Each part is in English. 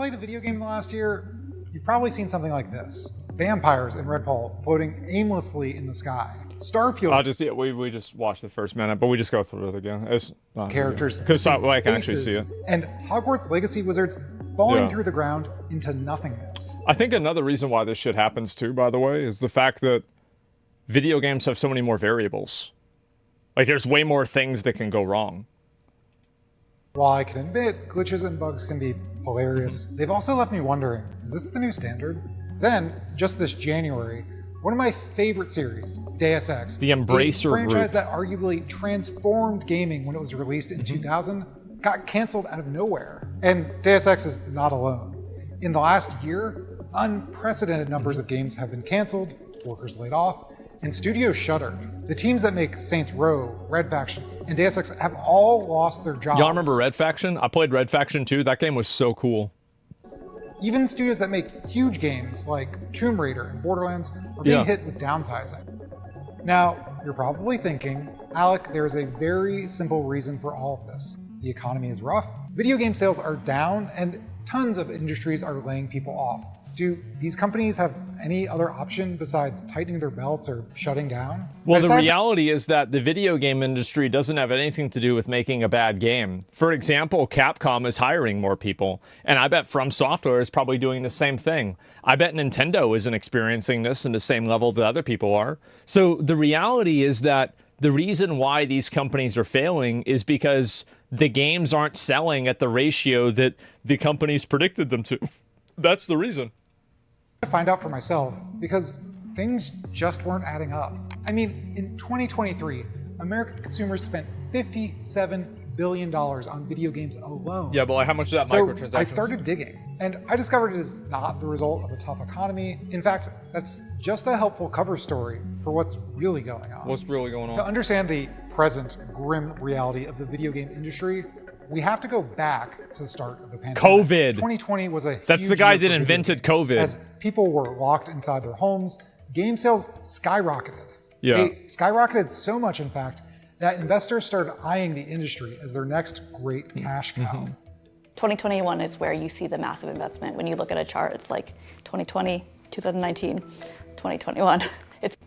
played a video game in the last year, you've probably seen something like this. Vampires in Redfall floating aimlessly in the sky. Starfield. We just watched the first minute, but we just go through it again. It's not characters because I can actually see it. And Hogwarts Legacy wizards falling through the ground into nothingness. I think another reason why this shit happens too, by the way, is the fact that video games have so many more variables. Like, there's way more things that can go wrong. While I can admit glitches and bugs can be hilarious, they've also left me wondering, is this the new standard? Then, just this January, one of my favorite series, Deus Ex, the Embracer a franchise group that arguably transformed gaming when it was released in 2000, got canceled out of nowhere. And Deus Ex is not alone. In the last year, unprecedented numbers of games have been canceled, workers laid off, and studios shuttered. The teams that make Saints Row, Red Faction, and Deus Ex have all lost their jobs. Y'all remember Red Faction? I played Red Faction too. That game was so cool. Even studios that make huge games like Tomb Raider and Borderlands are being hit with downsizing. Now, you're probably thinking, Alec, there's a very simple reason for all of this. The economy is rough, video game sales are down, and tons of industries are laying people off. Do these companies have any other option besides tightening their belts or shutting down? Well, the reality is that the video game industry doesn't have anything to do with making a bad game. For example, Capcom is hiring more people, and I bet From Software is probably doing the same thing. I bet Nintendo isn't experiencing this in the same level that other people are. So the reality is that the reason why these companies are failing is because the games aren't selling at the ratio that the companies predicted them to. That's the reason. To find out for myself because things just weren't adding up. I mean, in 2023, American consumers spent $57 billion on video games alone. Yeah, but like, how much is that microtransaction? I started digging, and I discovered it is not the result of a tough economy. In fact, that's just a helpful cover story for what's really going on. What's really going on? To understand the present grim reality of the video game industry, we have to go back to the start of the pandemic. COVID. 2020 was a That's the guy that invented COVID. As people were locked inside their homes, game sales skyrocketed. Yeah. They skyrocketed so much, in fact, that investors started eyeing the industry as their next great cash cow. 2021 is where you see the massive investment. When you look at a chart, it's like 2020, 2019, 2021.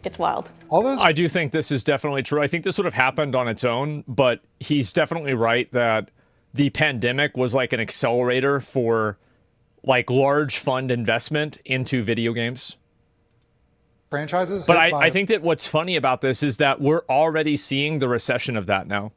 It's wild. I do think this is definitely true. I think this would have happened on its own, but he's definitely right that the pandemic was like an accelerator for like large fund investment into video games. Franchises. But I think that what's funny about this is that we're already seeing the recession of that now.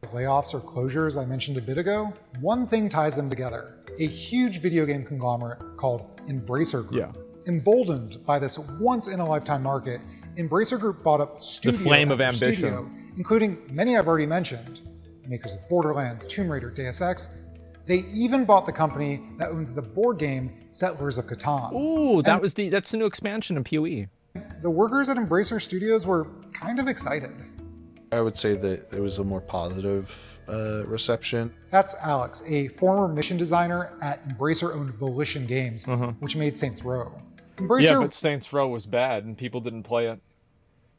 Layoffs or closures I mentioned a bit ago, one thing ties them together. A huge video game conglomerate called Embracer Group. Yeah. Emboldened by this once-in-a-lifetime market, Embracer Group bought up studio the flame of after ambition, studio, including many I've already mentioned, makers of Borderlands, Tomb Raider, Deus Ex. They even bought the company that owns the board game Settlers of Catan. Ooh, that's the new expansion in PoE. The workers at Embracer Studios were kind of excited. I would say that it was a more positive reception. That's Alex, a former mission designer at Embracer-owned Volition Games, which made Saints Row. Yeah, but Saints Row was bad and people didn't play it.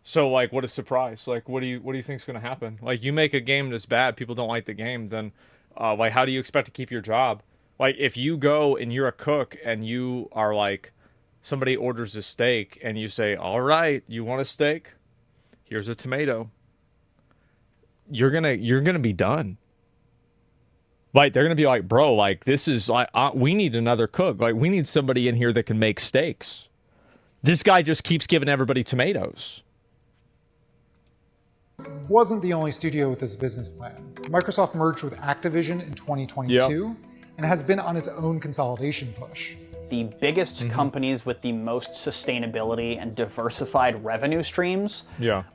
So, like, what a surprise! Like, what do you think's gonna happen? Like, you make a game that's bad, people don't like the game, then, like, how do you expect to keep your job? Like, if you go and you're a cook and you are like, somebody orders a steak and you say, "All right, you want a steak? Here's a tomato." You're gonna be done. Like, they're gonna be like, bro, like, this is like, we need another cook. Like, we need somebody in here that can make steaks. This guy just keeps giving everybody tomatoes. Wasn't the only studio with this business plan. Microsoft merged with Activision in 2022 and has been on its own consolidation push. The biggest companies with the most sustainability and diversified revenue streams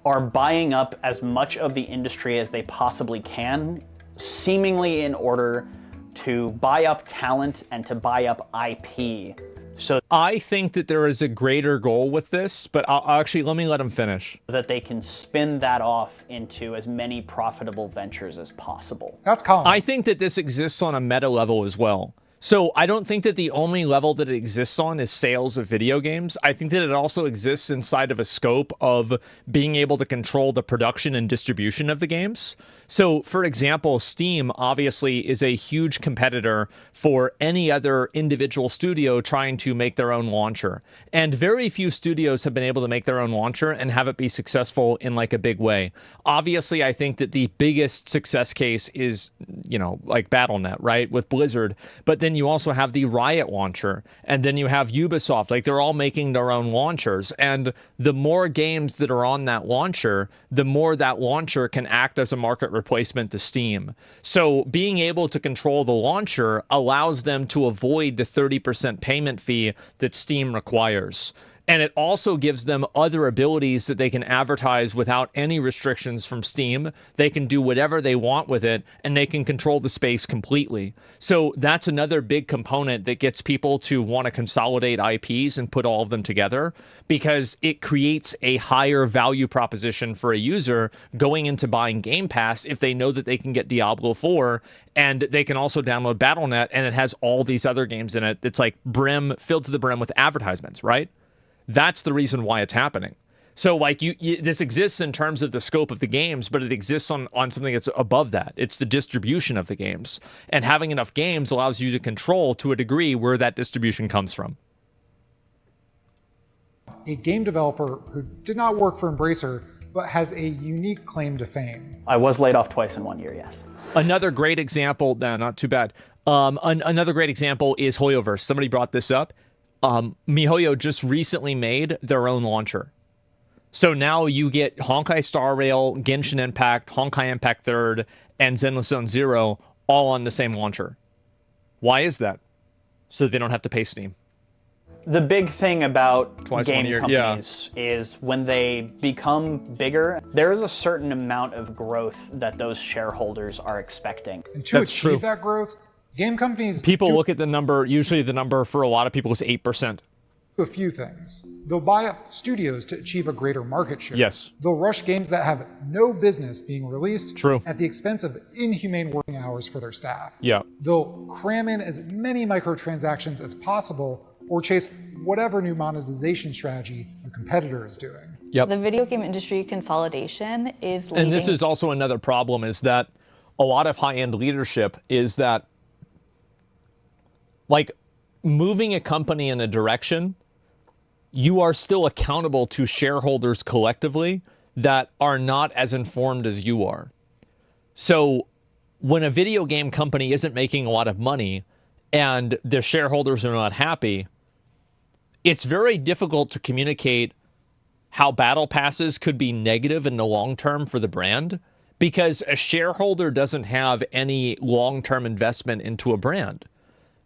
are buying up as much of the industry as they possibly can, seemingly in order to buy up talent and to buy up IP. So I think that there is a greater goal with this, but let me let him finish. That they can spin that off into as many profitable ventures as possible. That's Colin. I think that this exists on a meta level as well. So I don't think that the only level that it exists on is sales of video games. I think that it also exists inside of a scope of being able to control the production and distribution of the games. So, for example, Steam obviously is a huge competitor for any other individual studio trying to make their own launcher. And very few studios have been able to make their own launcher and have it be successful in like a big way. Obviously, I think that the biggest success case is, like Battle.net, right, with Blizzard. But then you also have the Riot launcher, and then you have Ubisoft. Like, they're all making their own launchers. And the more games that are on that launcher, the more that launcher can act as a market replacement to Steam. So being able to control the launcher allows them to avoid the 30% payment fee that Steam requires. And it also gives them other abilities that they can advertise without any restrictions from Steam. They can do whatever they want with it, and they can control the space completely. So that's another big component that gets people to want to consolidate IPs and put all of them together, because it creates a higher value proposition for a user going into buying Game Pass if they know that they can get Diablo 4, and they can also download Battle.net, and it has all these other games in it. It's like filled to the brim with advertisements, right? That's the reason why it's happening. So, like, this exists in terms of the scope of the games, but it exists on something that's above that. It's the distribution of the games. And having enough games allows you to control, to a degree, where that distribution comes from. A game developer who did not work for Embracer, but has a unique claim to fame. I was laid off twice in 1 year, yes. Another great example, no, not too bad. Another great example is HoYoverse. Somebody brought this up. MiHoYo just recently made their own launcher. So now you get Honkai Star Rail, Genshin Impact, Honkai Impact 3rd, and Zenless Zone Zero all on the same launcher. Why is that? So they don't have to pay Steam. The big thing about Twice game 1 year, companies is when they become bigger, there is a certain amount of growth that those shareholders are expecting. And to That's achieve true. that growth, game companies People do look at the number, usually the number for a lot of people is 8%. a few things. They'll buy up studios to achieve a greater market share. Yes. They'll rush games that have no business being released True. at the expense of inhumane working hours for their staff. Yeah. They'll cram in as many microtransactions as possible or chase whatever new monetization strategy your competitor is doing. Yep. The video game industry consolidation is leading. And this is also another problem, is that a lot of high-end leadership is that, like, moving a company in a direction, you are still accountable to shareholders collectively that are not as informed as you are. So when a video game company isn't making a lot of money and their shareholders are not happy, it's very difficult to communicate how battle passes could be negative in the long term for the brand, because a shareholder doesn't have any long-term investment into a brand.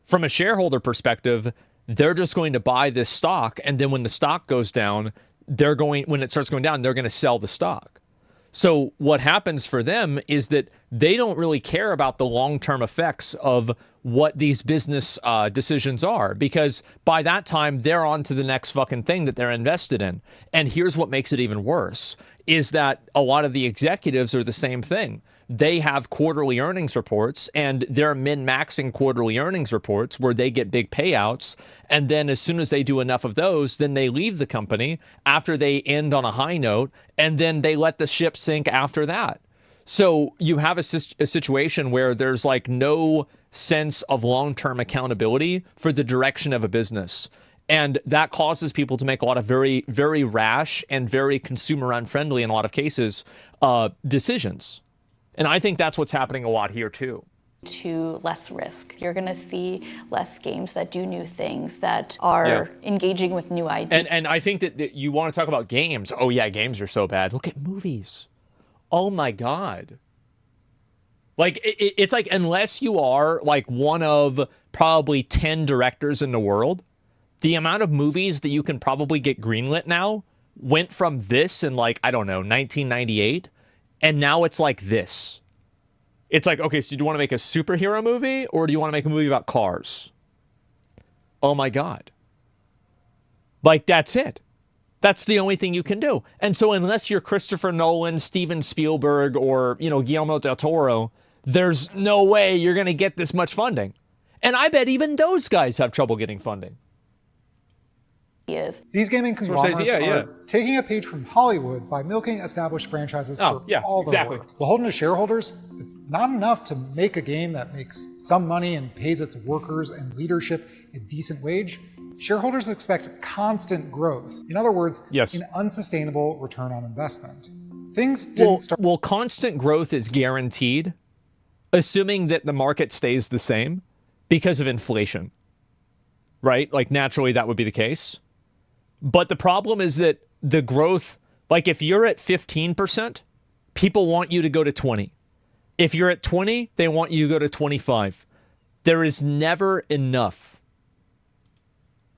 From a shareholder perspective, they're just going to buy this stock, and then when the stock goes down, when it starts going down, they're going to sell the stock. So what happens for them is that they don't really care about the long-term effects of what these business decisions are, because by that time, they're on to the next fucking thing that they're invested in. And here's what makes it even worse, is that a lot of the executives are the same thing. They have quarterly earnings reports, and they're min-maxing quarterly earnings reports where they get big payouts. And then as soon as they do enough of those, then they leave the company after they end on a high note, and then they let the ship sink after that. So you have a situation where there's like no sense of long-term accountability for the direction of a business. And that causes people to make a lot of very, very rash and very consumer unfriendly, in a lot of cases, decisions. And I think that's what's happening a lot here too. To less risk. You're going to see less games that do new things, that are engaging with new ideas. And I think that you want to talk about games. Oh yeah, games are so bad. Look at movies. Oh my God. Like, it's like, unless you are like one of probably 10 directors in the world, the amount of movies that you can probably get greenlit now went from this in, like, I don't know, 1998, and now it's like this. It's like, okay, so do you want to make a superhero movie, or do you want to make a movie about cars? Oh my God. Like, that's it. That's the only thing you can do. And so unless you're Christopher Nolan, Steven Spielberg, or, Guillermo del Toro, there's no way you're going to get this much funding. And I bet even those guys have trouble getting funding. Is. These gaming conglomerates are taking a page from Hollywood by milking established franchises for all their worth. Beholden to shareholders, it's not enough to make a game that makes some money and pays its workers and leadership a decent wage. Shareholders expect constant growth. In other words, an unsustainable return on investment. Things didn't start. Well, constant growth is guaranteed, assuming that the market stays the same because of inflation, right? Like naturally that would be the case. But the problem is that the growth, like if you're at 15%, people want you to go to 20. If you're at 20, they want you to go to 25. There is never enough.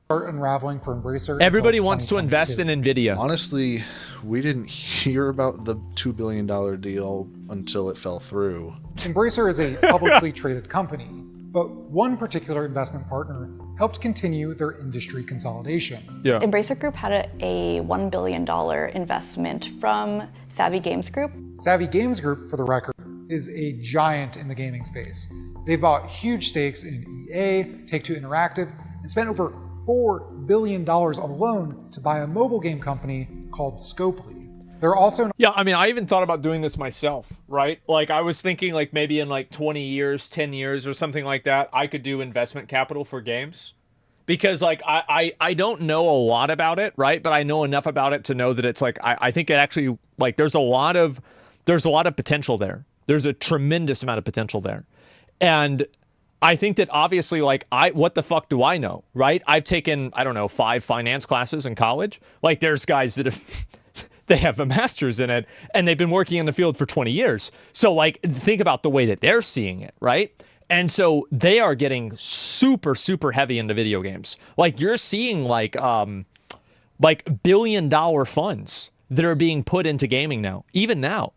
Start unraveling for Embracer. Everybody wants to invest in NVIDIA. Honestly, we didn't hear about the $2 billion deal until it fell through. Embracer is a publicly traded company, but one particular investment partner helped continue their industry consolidation. Embracer Group had a $1 billion investment from Savvy Games Group. Savvy Games Group, for the record, is a giant in the gaming space. They've bought huge stakes in EA, Take-Two Interactive, and spent over $4 billion alone to buy a mobile game company called Scopely. They're also... Yeah, I mean, I even thought about doing this myself, right? Like, I was thinking, like, maybe in, like, 20 years, 10 years or something like that, I could do investment capital for games. Because, like, I don't know a lot about it, right? But I know enough about it to know that it's, like, I think it actually, like, there's a lot of potential there. There's a tremendous amount of potential there. And I think that, obviously, like, what the fuck do I know, right? I've taken, I don't know, 5 finance classes in college. Like, there's guys that have... They have a master's in it, and they've been working in the field for 20 years. So, like, think about the way that they're seeing it, right? And so they are getting super, super heavy into video games. Like, you're seeing, like billion-dollar funds that are being put into gaming now, even now.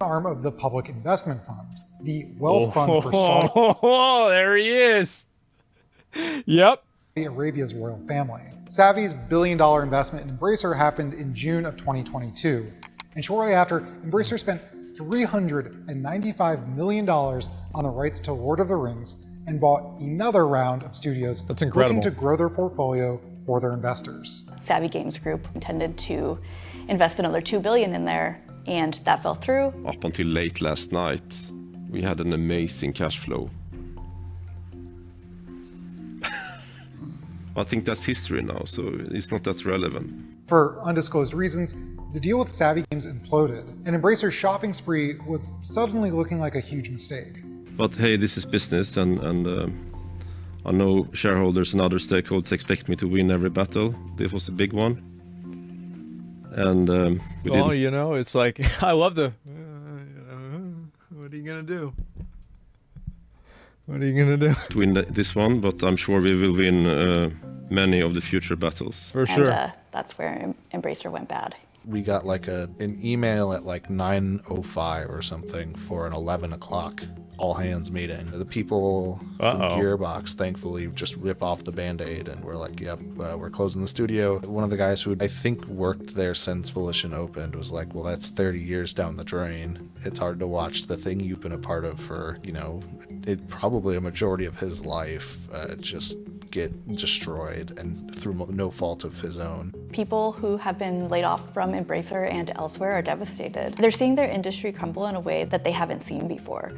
Arm of the Public Investment Fund, the wealth fund for Saudi Oh, there he is. Yep. Arabia's royal family. Savvy's billion-dollar investment in Embracer happened in June of 2022, and shortly after, Embracer spent $395 million on the rights to Lord of the Rings and bought another round of studios looking to grow their portfolio for their investors. Savvy Games Group intended to invest another $2 billion in there, and that fell through. Up until late last night, we had an amazing cash flow. I think that's history now, so it's not that relevant. For undisclosed reasons, the deal with Savvy Games imploded, and Embracer's shopping spree was suddenly looking like a huge mistake. But hey, this is business, and I know shareholders and other stakeholders expect me to win every battle. This was a big one. And we didn't. You know, it's like, I love the, what are you going to do? What are you going to do? Win this one, but I'm sure we will win many of the future battles. For sure. And that's where Embracer went bad. We got like an email at like 9:05 or something for an 11 o'clock all hands meeting. The people from Gearbox thankfully just rip off the band-aid and we're like, yep, we're closing the studio. One of the guys who I think worked there since Volition opened was like, well, that's 30 years down the drain. It's hard to watch the thing you've been a part of for, you know, probably a majority of his life just get destroyed, and through no fault of his own. People who have been laid off from Embracer and elsewhere are devastated. They're seeing their industry crumble in a way that they haven't seen before.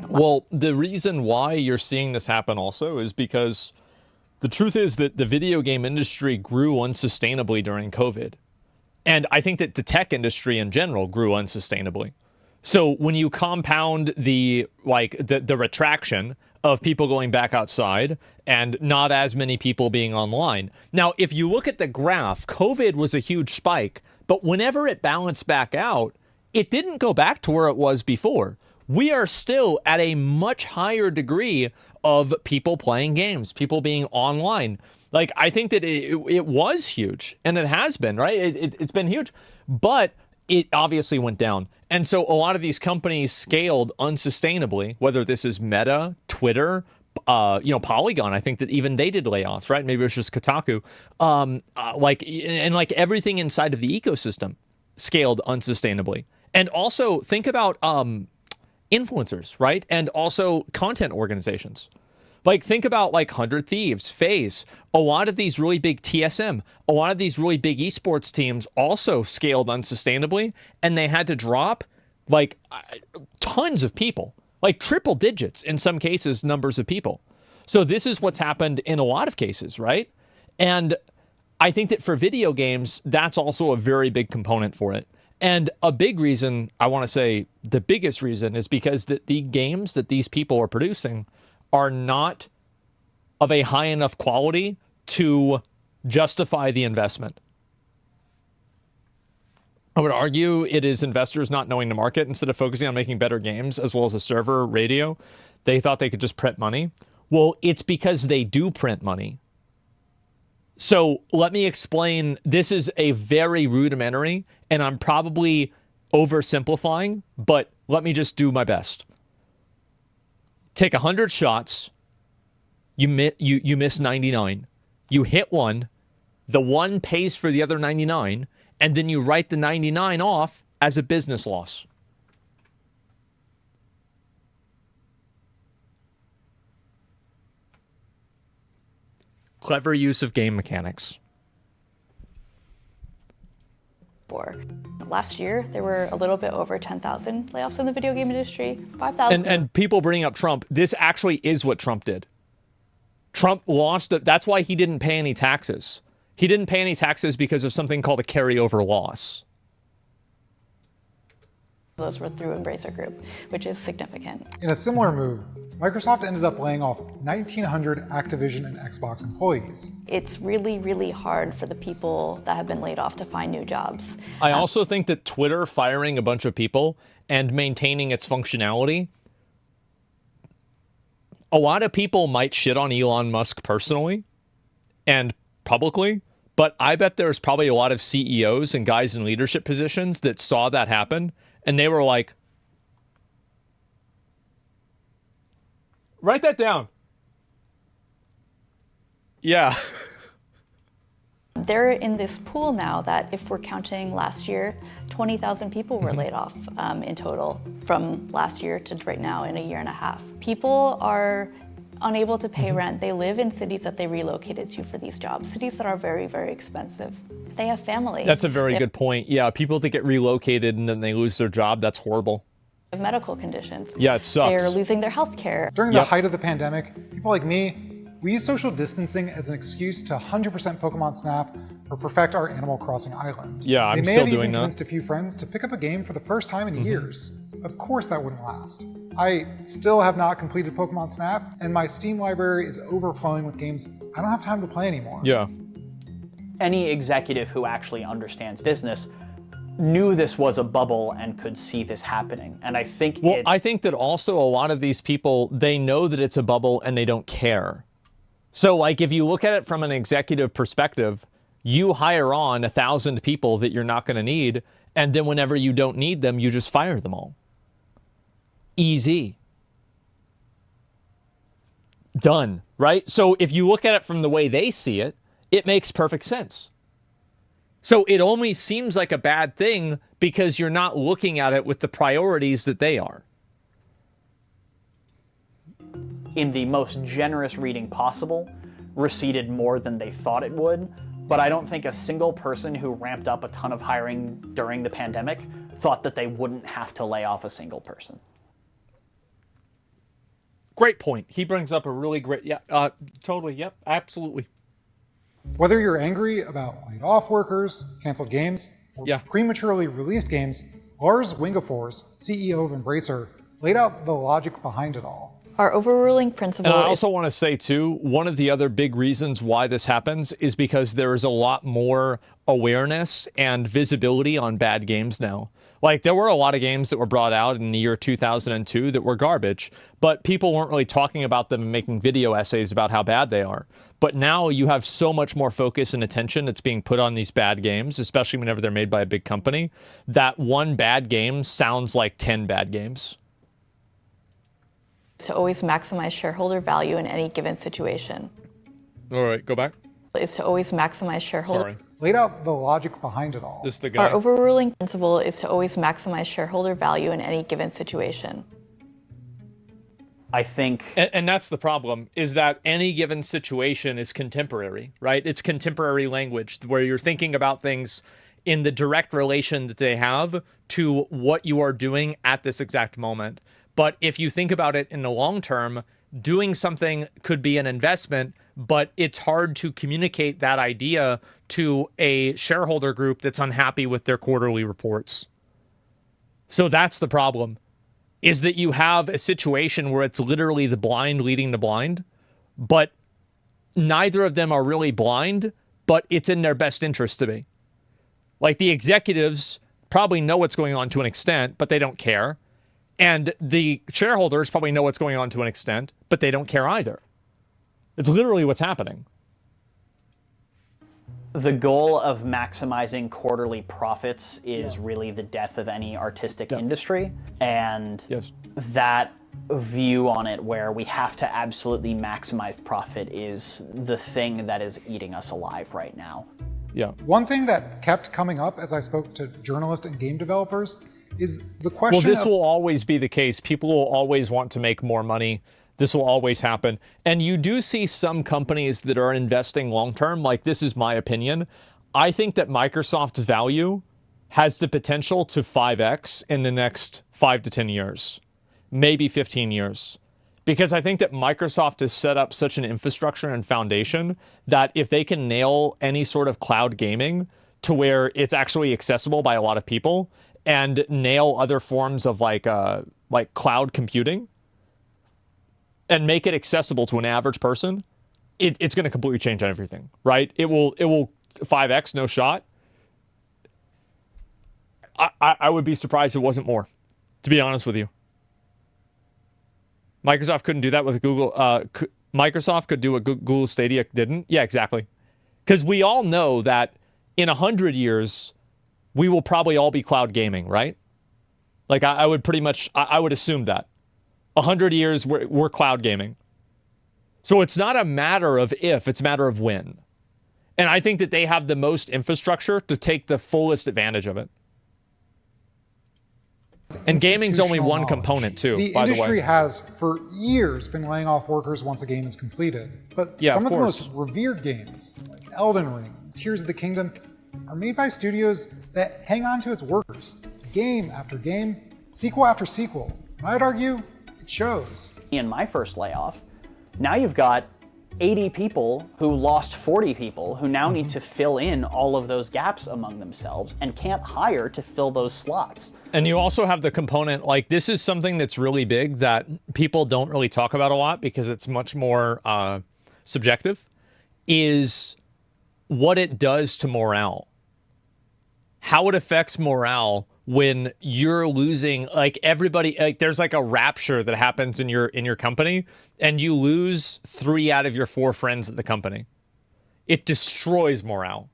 Well, the reason why you're seeing this happen also is because the truth is that the video game industry grew unsustainably during COVID. And I think that the tech industry in general grew unsustainably. So when you compound the retraction of people going back outside and not as many people being online. Now, if you look at the graph, COVID was a huge spike, but whenever it balanced back out, it didn't go back to where it was before. We are still at a much higher degree of people playing games, people being online. Like, I think that it was huge, and it has been, right? It's been huge, but it obviously went down. And so a lot of these companies scaled unsustainably, whether this is Meta, Twitter, Polygon. I think that even they did layoffs, right? Maybe it was just Kotaku. Everything inside of the ecosystem scaled unsustainably. And also think about influencers, right? And also content organizations. Like, think about like 100 Thieves, FaZe, a lot of these really big TSM, a lot of these really big esports teams also scaled unsustainably, and they had to drop like tons of people, like triple digits in some cases, numbers of people. So this is what's happened in a lot of cases, right? And I think that for video games, that's also a very big component for it. And a big reason, I want to say the biggest reason, is because the games that these people are producing are not of a high enough quality to justify the investment. I would argue it is investors not knowing the market. Instead of focusing on making better games as well as a server radio, they thought they could just print money. Well, it's because they do print money. So let me explain. This is a very rudimentary, and I'm probably oversimplifying, but let me just do my best. Take 100 shots, you miss 99. You hit one, the one pays for the other 99, and then you write the 99 off as a business loss. Clever use of game mechanics. Last year, there were a little bit over 10,000 layoffs in the video game industry, 5,000. And people bring up Trump. This actually is what Trump did. Trump lost it. That's why he didn't pay any taxes. He didn't pay any taxes because of something called a carryover loss. Those were through Embracer Group, which is significant. In a similar move, Microsoft ended up laying off 1,900 Activision and Xbox employees. It's really, really hard for the people that have been laid off to find new jobs. I also think that Twitter firing a bunch of people and maintaining its functionality, a lot of people might shit on Elon Musk personally and publicly, but I bet there's probably a lot of CEOs and guys in leadership positions that saw that happen, and they were like, write that down. Yeah. They're in this pool now that, if we're counting last year, 20,000 people were laid off in total from last year to right now in a year and a half. People are unable to pay rent. They live in cities that they relocated to for these jobs, cities that are very, very expensive. They have families. That's a very good point. Yeah, people that get relocated and then they lose their job, that's horrible. Medical conditions. Yeah, it sucks. They're losing their health care. During the height of the pandemic, people like me, we used social distancing as an excuse to 100% Pokemon Snap or perfect our Animal Crossing island. Yeah, I'm still doing that. They may have even convinced a few friends to pick up a game for the first time in years. Of course that wouldn't last. I still have not completed Pokemon Snap, and my Steam library is overflowing with games I don't have time to play anymore. Yeah. Any executive who actually understands business knew this was a bubble and could see this happening. And I think I think that also a lot of these people, they know that it's a bubble and they don't care. So like if you look at it from an executive perspective, you hire on 1,000 people that you're not going to need, and then whenever you don't need them, you just fire them all. Easy. Done, right? So if you look at it from the way they see it, it makes perfect sense. So it only seems like a bad thing because you're not looking at it with the priorities that they are. In the most generous reading possible, receded more than they thought it would. But I don't think a single person who ramped up a ton of hiring during the pandemic thought that they wouldn't have to lay off a single person. Great point. He brings up a really great, totally, yep, absolutely. Whether you're angry about laid off workers, canceled games, or prematurely released games, Lars Wingefors, CEO of Embracer, laid out the logic behind it all. Our overruling principle. And I also want to say, too, one of the other big reasons why this happens is because there is a lot more awareness and visibility on bad games now. Like, there were a lot of games that were brought out in the year 2002 that were garbage, but people weren't really talking about them and making video essays about how bad they are. But now you have so much more focus and attention that's being put on these bad games, especially whenever they're made by a big company, that one bad game sounds like 10 bad games. To always maximize shareholder value in any given situation. All right, go back. Is to always maximize shareholder. Sorry. Laid out the logic behind it all. This is the guy. Our overruling principle is to always maximize shareholder value in any given situation. I think... And that's the problem, is that any given situation is contemporary, right? It's contemporary language where you're thinking about things in the direct relation that they have to what you are doing at this exact moment. But if you think about it in the long term, doing something could be an investment, but it's hard to communicate that idea to a shareholder group that's unhappy with their quarterly reports. So that's the problem, is that you have a situation where it's literally the blind leading the blind, but neither of them are really blind, but it's in their best interest to be. Like, the executives probably know what's going on to an extent, but they don't care. And the shareholders probably know what's going on to an extent, but they don't care either. It's literally what's happening. The goal of maximizing quarterly profits is really the death of any artistic industry. And that view on it where we have to absolutely maximize profit is the thing that is eating us alive right now. Yeah. One thing that kept coming up as I spoke to journalists and game developers is the question. Well, this will always be the case. People will always want to make more money. This will always happen. And you do see some companies that are investing long-term. Like, this is my opinion. I think that Microsoft's value has the potential to 5x in the next 5 to 10 years, maybe 15 years. Because I think that Microsoft has set up such an infrastructure and foundation that if they can nail any sort of cloud gaming to where it's actually accessible by a lot of people and nail other forms of like cloud computing and make it accessible to an average person, it's going to completely change everything, right? It will 5x, no shot. I would be surprised if it wasn't more, to be honest with you. Microsoft couldn't do that with Google. Microsoft could do what Google Stadia didn't. Yeah, exactly. Because we all know that in 100 years, we will probably all be cloud gaming, right? Like, I would pretty much, I would assume that. 100 years, we're cloud gaming. So it's not a matter of if, it's a matter of when. And I think that they have the most infrastructure to take the fullest advantage of it. And gaming's only one component, too, the by the way. The industry has, for years, been laying off workers once a game is completed. But some of the most revered games, like Elden Ring, Tears of the Kingdom, are made by studios that hang on to its workers, game after game, sequel after sequel. And I'd argue it shows. In my first layoff, now you've got 80 people who lost 40 people who now need to fill in all of those gaps among themselves and can't hire to fill those slots. And you also have the component, like, this is something that's really big that people don't really talk about a lot because it's much more subjective, is what it does to morale. How it affects morale when you're losing, like, everybody, like, there's like a rapture that happens in your company and you lose 3 out of your 4 friends at the company. It destroys morale.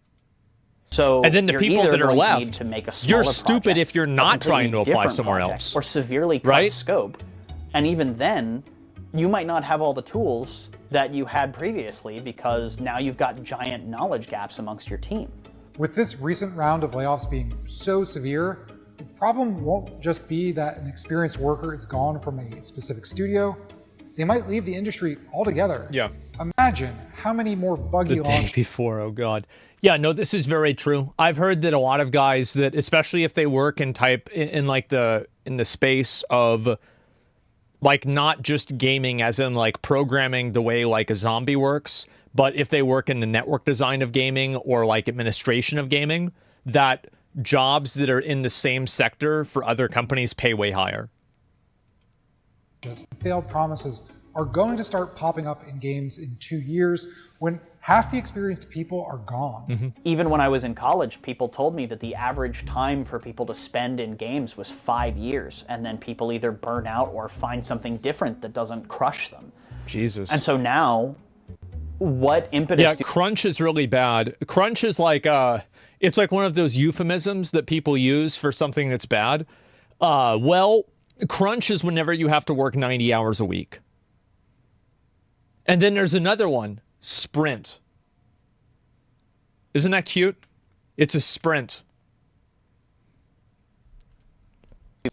So and then the people that are left, you're stupid if you're not trying to apply somewhere else. Or severely cut scope. And even then, you might not have all the tools that you had previously because now you've got giant knowledge gaps amongst your team. With this recent round of layoffs being so severe, the problem won't just be that an experienced worker is gone from a specific studio. They might leave the industry altogether. Yeah. Imagine how many more buggy launches. The day before, oh God. Yeah, no, this is very true. I've heard that a lot of guys that, especially if they work in the space of like not just gaming as in like programming the way like a zombie works, but if they work in the network design of gaming or like administration of gaming, that jobs that are in the same sector for other companies pay way higher. Failed promises are going to start popping up in games in 2 years when half the experienced people are gone. Mm-hmm. Even when I was in college, people told me that the average time for people to spend in games was 5 years, and then people either burn out or find something different that doesn't crush them. Jesus. And so now, what impetus... Yeah, crunch is really bad. Crunch is like, it's like one of those euphemisms that people use for something that's bad. Well, crunch is whenever you have to work 90 hours a week. And then there's another one, sprint. Isn't that cute? It's a sprint.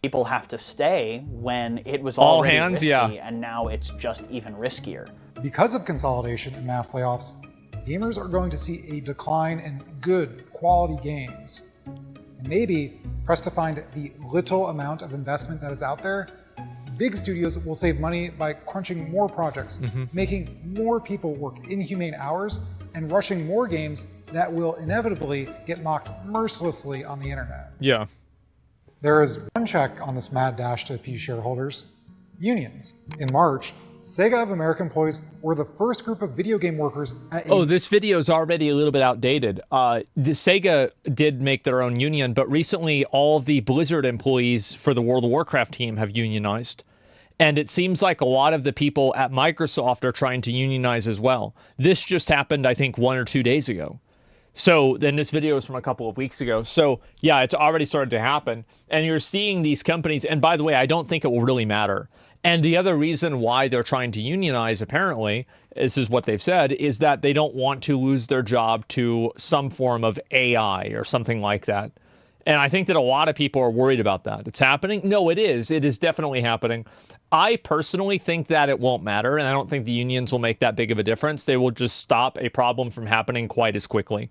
people have to stay when it was All already hands, risky, and now it's just even riskier. Because of consolidation and mass layoffs, gamers are going to see a decline in good, quality games. And maybe, pressed to find the little amount of investment that is out there, big studios will save money by crunching more projects, making more people work inhumane hours, and rushing more games that will inevitably get mocked mercilessly on the internet. Yeah. There is one check on this mad dash to appease shareholders: unions. In March, Sega of America employees were the first group of video game workers at Oh, this video is already a little bit outdated. The Sega did make their own union, but recently all of the Blizzard employees for the World of Warcraft team have unionized. And it seems like a lot of the people at Microsoft are trying to unionize as well. This just happened, I think, 1 or 2 days ago. So then this video is from a couple of weeks ago. So yeah, it's already started to happen. And you're seeing these companies, and by the way, I don't think it will really matter. And the other reason why they're trying to unionize, apparently, this is what they've said, is that they don't want to lose their job to some form of AI or something like that. And I think that a lot of people are worried about that. It's happening? No, it is. It is definitely happening. I personally think that it won't matter, and I don't think the unions will make that big of a difference. They will just stop a problem from happening quite as quickly.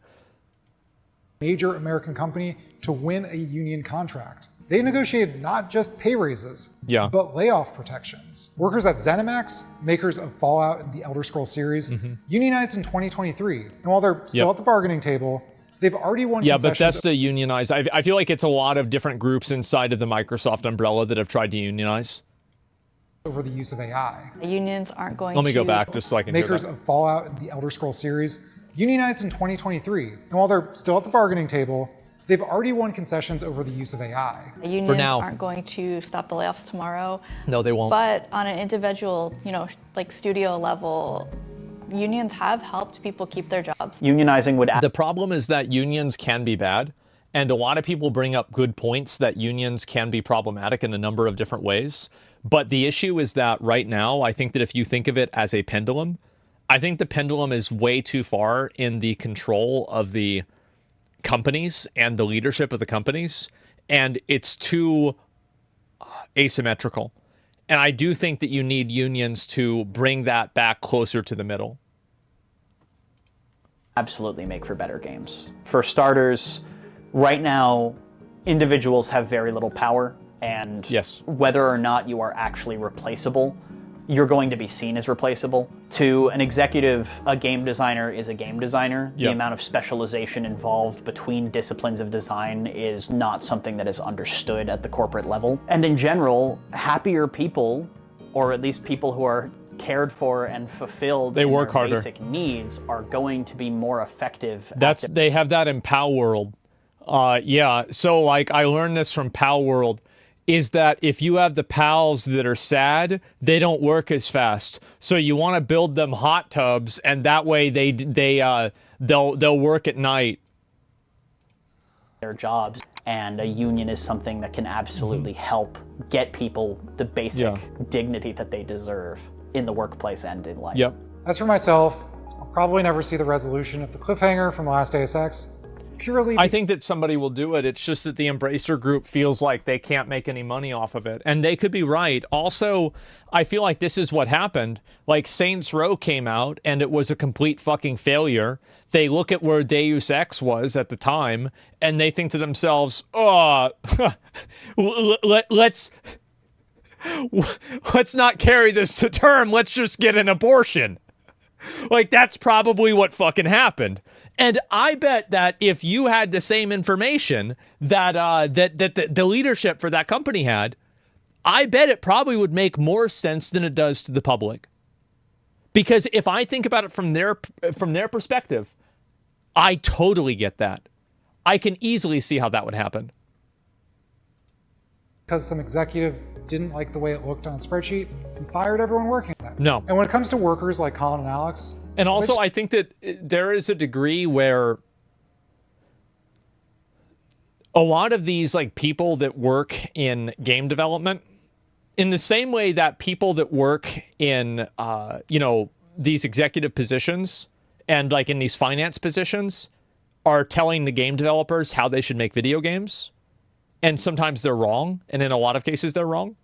Major American company to win a union contract. They negotiated not just pay raises, but layoff protections. Workers at ZeniMax, makers of Fallout and the Elder Scrolls series, unionized in 2023. And while they're still at the bargaining table, they've already won concessions. Yeah, Bethesda unionized. I feel like it's a lot of different groups inside of the Microsoft umbrella that have tried to unionize. Over the use of AI. Unions aren't going to... Let me go back just so I can hear that. Makers of Fallout and the Elder Scrolls series unionized in 2023. And while they're still at the bargaining table, they've already won concessions over the use of AI. Unions aren't going to stop the layoffs tomorrow. No, they won't. But on an individual, like studio level, unions have helped people keep their jobs. Unionizing would... The problem is that unions can be bad. And a lot of people bring up good points that unions can be problematic in a number of different ways. But the issue is that right now, I think that if you think of it as a pendulum, I think the pendulum is way too far in the control of the companies and the leadership of the companies, and it's too asymmetrical. And I do think that you need unions to bring that back closer to the middle. Absolutely make for better games. For starters, right now, individuals have very little power, and whether or not you are actually replaceable, you're going to be seen as replaceable. To an executive, a game designer is a game designer. The amount of specialization involved between disciplines of design is not something that is understood at the corporate level. And in general, happier people, or at least people who are cared for and fulfilled in work their harder. basic needs, are going to be more effective. They have that in Pow World. So like I learned this from Pow World, is that if you have the pals that are sad, they don't work as fast. So you want to build them hot tubs, and that way they'll work at night. Their jobs, and a union is something that can absolutely help get people the basic dignity that they deserve in the workplace and in life. As for myself, I'll probably never see the resolution of the cliffhanger from the last Deus Ex. I think that somebody will do it. It's just that the Embracer Group feels like they can't make any money off of it. And they could be right. Also, I feel like this is what happened. Like, Saints Row came out, and it was a complete fucking failure. They look at where Deus Ex was at the time, and they think to themselves, let's not carry this to term. Let's just get an abortion. Like, that's probably what fucking happened. And I bet that if you had the same information that the leadership for that company had, I bet it probably would make more sense than it does to the public. Because if I think about it from their perspective, I totally get that. I can easily see how that would happen. Because some executive didn't like the way it looked on a spreadsheet and fired everyone working on it. No. And when it comes to workers like Colin and Alex... And also, I think that there is a degree where a lot of these like people that work in game development, in the same way that people that work in, these executive positions and like in these finance positions are telling the game developers how they should make video games, and sometimes they're wrong, and in a lot of cases they're wrong.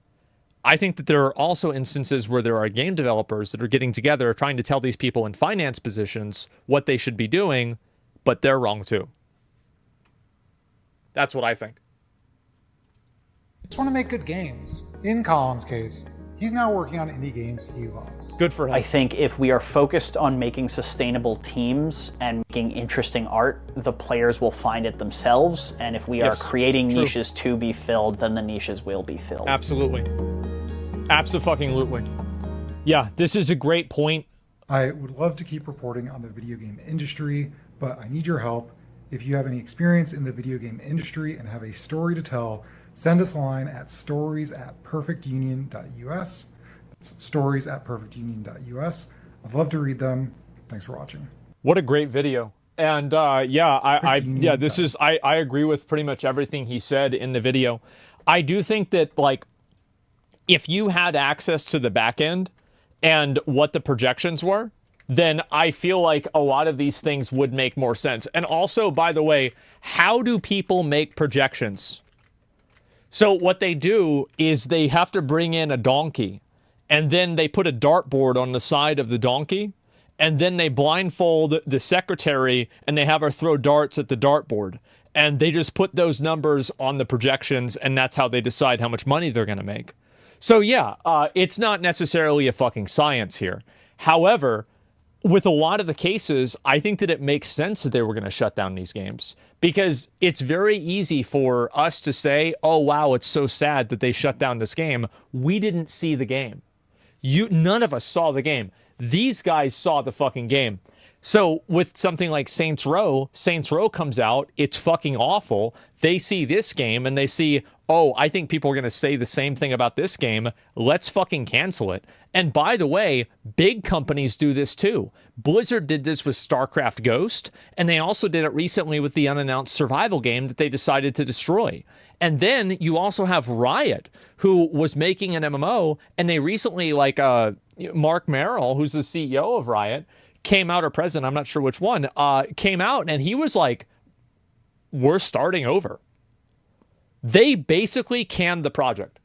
I think that there are also instances where there are game developers that are getting together trying to tell these people in finance positions what they should be doing, but they're wrong too. That's what I think. Just want to make good games. In Colin's case, he's now working on indie games he loves. Good for him. I think if we are focused on making sustainable teams and making interesting art, the players will find it themselves. And if we are creating niches to be filled, then the niches will be filled. Absolutely. Abso-fucking-lutely. Yeah, this is a great point. I would love to keep reporting on the video game industry, but I need your help. If you have any experience in the video game industry and have a story to tell, send us a line at stories@perfectunion.us. That's stories@perfectunion.us. I'd love to read them. Thanks for watching. What a great video. And I agree with pretty much everything he said in the video. I do think that, like, if you had access to the back end and what the projections were, then I feel like a lot of these things would make more sense. And also, by the way, how do people make projections? So what they do is they have to bring in a donkey, and then they put a dartboard on the side of the donkey, and then they blindfold the secretary, and they have her throw darts at the dartboard. And they just put those numbers on the projections, and that's how they decide how much money they're going to make. So yeah, it's not necessarily a fucking science here. However, with a lot of the cases, I think that it makes sense that they were going to shut down these games, because it's very easy for us to say, oh, wow, it's so sad that they shut down this game. We didn't see the game. None of us saw the game. These guys saw the fucking game. So with something like Saints Row comes out, it's fucking awful. They see this game and they see, oh, I think people are going to say the same thing about this game. Let's fucking cancel it. And by the way, big companies do this too. Blizzard did this with StarCraft Ghost, and they also did it recently with the unannounced survival game that they decided to destroy. And then you also have Riot, who was making an MMO, and they recently, like Mark Merrill, who's the CEO of Riot, came out, or president, I'm not sure which one, came out, and he was like, we're starting over. They basically canned the project.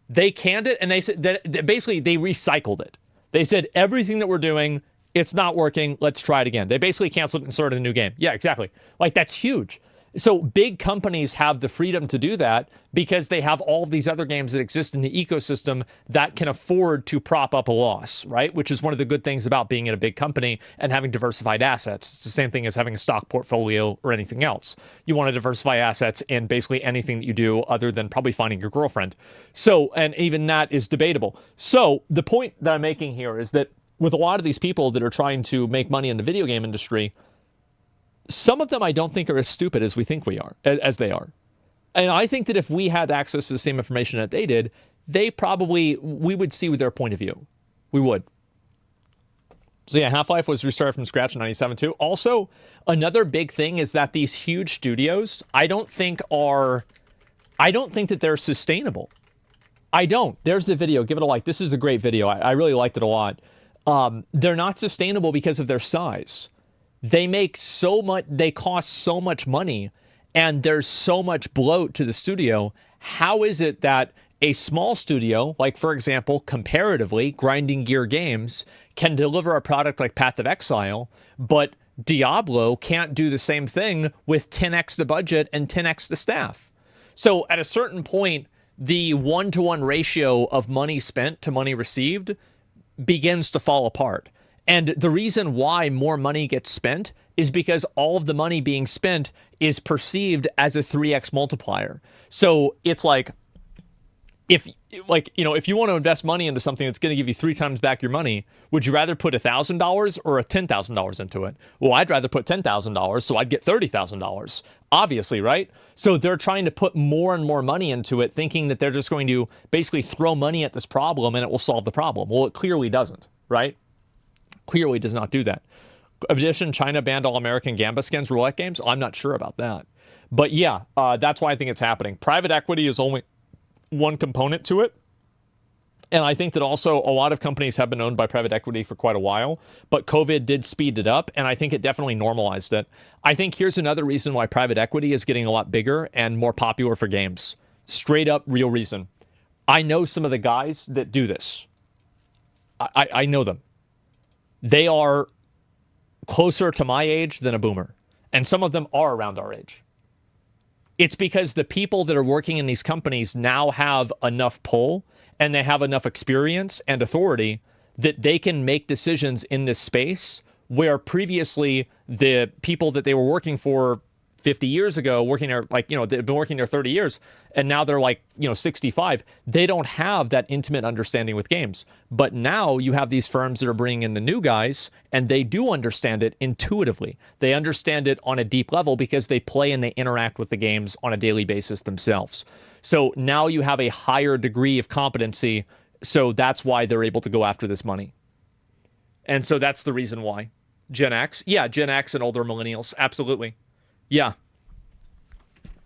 They canned it, and they said that basically they recycled it. They said, everything that we're doing, it's not working, let's try it again. They basically canceled it and started a new game. Yeah, exactly. Like, that's huge. So big companies have the freedom to do that because they have all of these other games that exist in the ecosystem that can afford to prop up a loss, right? Which is one of the good things about being in a big company and having diversified assets. It's the same thing as having a stock portfolio or anything else. You want to diversify assets in basically anything that you do other than probably finding your girlfriend. So, and even that is debatable. So the point that I'm making here is that with a lot of these people that are trying to make money in the video game industry, some of them I don't think are as stupid as we think we are, as they are. And I think that if we had access to the same information that they did, we would see their point of view. We would. So yeah, Half-Life was restarted from scratch in 97 too. Also, another big thing is that these huge studios, I don't think that they're sustainable. I don't. There's the video. Give it a like. This is a great video. I really liked it a lot. They're not sustainable because of their size. They make so much, they cost so much money, and there's so much bloat to the studio. How is it that a small studio, like, for example, comparatively, Grinding Gear Games, can deliver a product like Path of Exile, but Diablo can't do the same thing with 10x the budget and 10x the staff? So at a certain point, the one-to-one ratio of money spent to money received begins to fall apart. And the reason why more money gets spent is because all of the money being spent is perceived as a 3x multiplier. So it's like, if you want to invest money into something that's going to give you 3 times back your money, would you rather put $1,000 or $10,000 into it? Well, I'd rather put $10,000, so I'd get $30,000. Obviously, right? So they're trying to put more and more money into it, thinking that they're just going to basically throw money at this problem and it will solve the problem. Well, it clearly doesn't, right? Clearly does not do that. In addition, China banned all American Gamba skins roulette games. I'm not sure about that. But yeah, that's why I think it's happening. Private equity is only one component to it. And I think that also a lot of companies have been owned by private equity for quite a while, but COVID did speed it up, and I think it definitely normalized it. I think here's another reason why private equity is getting a lot bigger and more popular for games. Straight up real reason. I know some of the guys that do this. I know them. They are closer to my age than a boomer, and some of them are around our age. It's because the people that are working in these companies now have enough pull and they have enough experience and authority that they can make decisions in this space where previously the people that they were working for 50 years ago, working there, like, you know, they've been working there 30 years, and now they're like, you know, 65. They don't have that intimate understanding with games. But now you have these firms that are bringing in the new guys, and they do understand it intuitively. They understand it on a deep level because they play and they interact with the games on a daily basis themselves. So now you have a higher degree of competency, so that's why they're able to go after this money. And so that's the reason why. Gen X? Yeah, Gen X and older millennials. Absolutely. Yeah.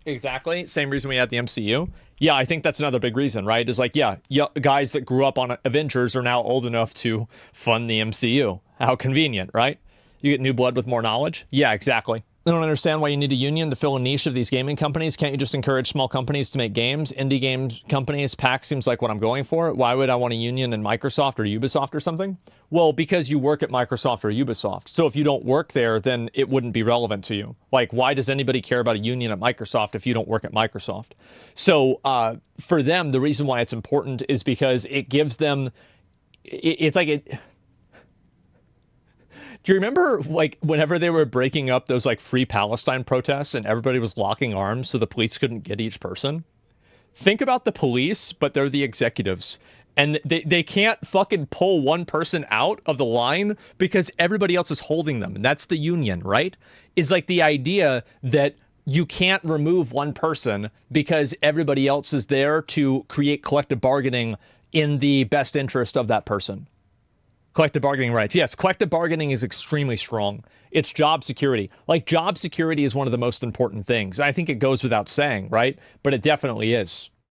Exactly. Same reason we had the MCU. Yeah, I think that's another big reason, right? Is like, yeah, guys that grew up on Avengers are now old enough to fund the MCU. How convenient, right? You get new blood with more knowledge. Yeah, exactly. I don't understand why you need a union to fill a niche of these gaming companies. Can't you just encourage small companies to make games? Indie games companies, PAX seems like what I'm going for. Why would I want a union in Microsoft or Ubisoft or something? Well, because you work at Microsoft or Ubisoft. So if you don't work there, then it wouldn't be relevant to you. Like, why does anybody care about a union at Microsoft if you don't work at Microsoft? So for them, the reason why it's important is because it gives them, it's like it. Do you remember, like, whenever they were breaking up those, like, free Palestine protests and everybody was locking arms so the police couldn't get each person? Think about the police, but they're the executives. And they can't fucking pull one person out of the line because everybody else is holding them. And that's the union, right? Is like the idea that you can't remove one person because everybody else is there to create collective bargaining in the best interest of that person. Collective bargaining rights. Yes, collective bargaining is extremely strong. It's job security. Like, job security is one of the most important things. I think it goes without saying, right? But it definitely is.